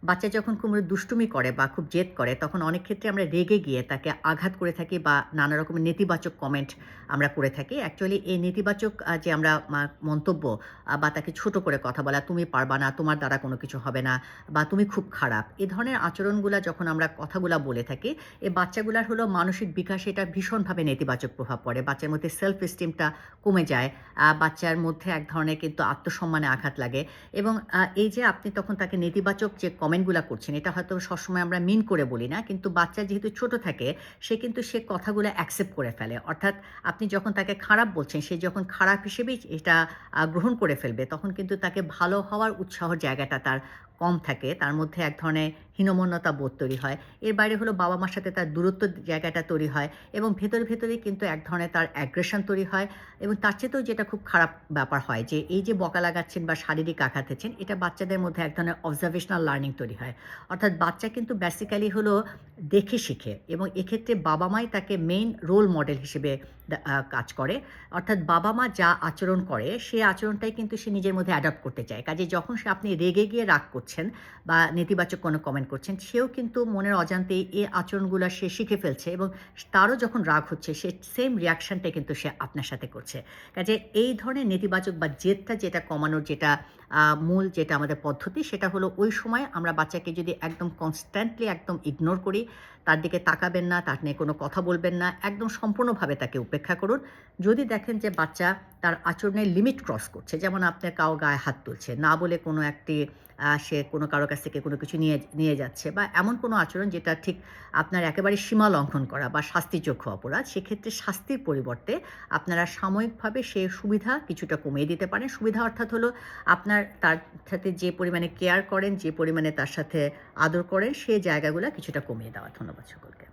বাচ্চা যখন খুব দুষ্টুমি করে বা খুব জেদ করে তখন অনেক ক্ষেত্রে আমরা রেগে গিয়ে তাকে আঘাত করে থাকি বা নানা রকমের নেতিবাচক কমেন্ট আমরা করে থাকি। অ্যাকচুয়ালি এই নেতিবাচক যে আমরা মন্তব্য বা তাকে ছোট করে কথা বলা, "তুমি পারবা না, তোমার দ্বারা কোনো কিছু হবে না" বা "তুমি খুব খারাপ।" এ ধরনের আচরণগুলা যখন আমরা কথাগুলা বলে থাকি, এই বাচ্চাগুলার হলো মানসিক বিকাশে এটা ভীষণভাবে নেতিবাচক প্রভাব পড়ে। বাচ্চার মধ্যে সেলফ এস্টিমটা কমে যায়। বাচ্চার মধ্যে এক ধরনের কিন্তু আত্মসম্মানে আঘাত লাগে এবং এই যে আপনি তখন তাকে নেতিবাচক যে কমেন্টগুলা করছেন, এটা হয়তো সবসময় আমরা মিন করে বলি না। কিন্তু বাচ্চা যেহেতু ছোট থাকে, সে কিন্তু সে কথাগুলো অ্যাকসেপ্ট করে ফেলে। অর্থাৎ আপনি যখন তাকে খারাপ বলছেন, সে যখন খারাপ হিসেবেই এটা গ্রহণ করে ফেলবে, তখন কিন্তু তাকে ভালো হওয়ার উৎসাহর জায়গাটা তার কম থাকে। তার মধ্যে এক ধরনের হীনমন্যতা বোধ তৈরি হয়। এর বাইরে হলো বাবা-মার সাথে তার দূরত্বের জায়গাটা তৈরি হয় এবং ভেতরে, ভেতরেই কিন্তু এক ধরনের তার অ্যাগ্রেশন তৈরি হয় এবং তার চেয়েতেও যেটা খুব খারাপ ব্যাপার হয় যে, এই যে বকা লাগাচ্ছেন বা শারীরিক আঘাত দিচ্ছেন, এটা বাচ্চাদের মধ্যে এক ধরনের অবজারভেশনাল লার্নিং তৈরি হয়। অর্থাৎ বাচ্চা কিন্তু বেসিক্যালি হলো দেখে শিখে এবং এক্ষেত্রে বাবা-মাই তাকে মেইন রোল মডেল হিসেবে কাজ করে। অর্থাৎ বাবা-মা যা আচরণ করে, সেই আচরণটাই কিন্তু সে নিজের মধ্যে অ্যাডপ্ট করতে চায়। কাজেই যখন আপনি রেগে গিয়ে রাগ করছেন বা নেতিবাচক কোনো কমেন্ট করছেন, সেও কিন্তু মনের অজান্তেই এই আচরণগুলা সে শিখে ফেলছে এবং তারও যখন রাগ হচ্ছে, সে সেম রিঅ্যাকশনটাই কিন্তু সে আপনার সাথে করছে। কাজেই এই ধরনের নেতিবাচক বা জেদটা যেটা কমানোর যেটা মূল যেটা আমাদের পদ্ধতি, সেটা হলো ওই সময় আমরা বাচ্চাকে যদি একদম কনস্ট্যান্টলি একদম ইগনোর করি, তার দিকে তাকাবেন না, তার নিয়ে কোনো কথা বলবেন না, একদম সম্পূর্ণভাবে তাকে উপেক্ষা করুন। যদি দেখেন যে বাচ্চা তার আচরণের লিমিট ক্রস করছে, যেমন আপনার কারো গায়ে হাত তুলছে, না বলে কোনো একটি সে কোনো কারো কাছ থেকে কোনো কিছু নিয়ে নিয়ে যাচ্ছে বা এমন কোনো আচরণ যেটা ঠিক আপনার একেবারে সীমা লঙ্ঘন করা বা শাস্তিযোগ্য অপরাধ, সেক্ষেত্রে শাস্তির পরিবর্তে আপনারা সাময়িকভাবে সে সুবিধা কিছুটা কমিয়ে দিতে পারেন। সুবিধা অর্থাৎ হলো আপনার তার সাথে যে পরিমাণে কেয়ার করেন, যে পরিমাণে তার সাথে আদর করেন, সে জায়গাগুলা কিছুটা কমিয়ে দেওয়া। ধন্যবাদ সকলকে।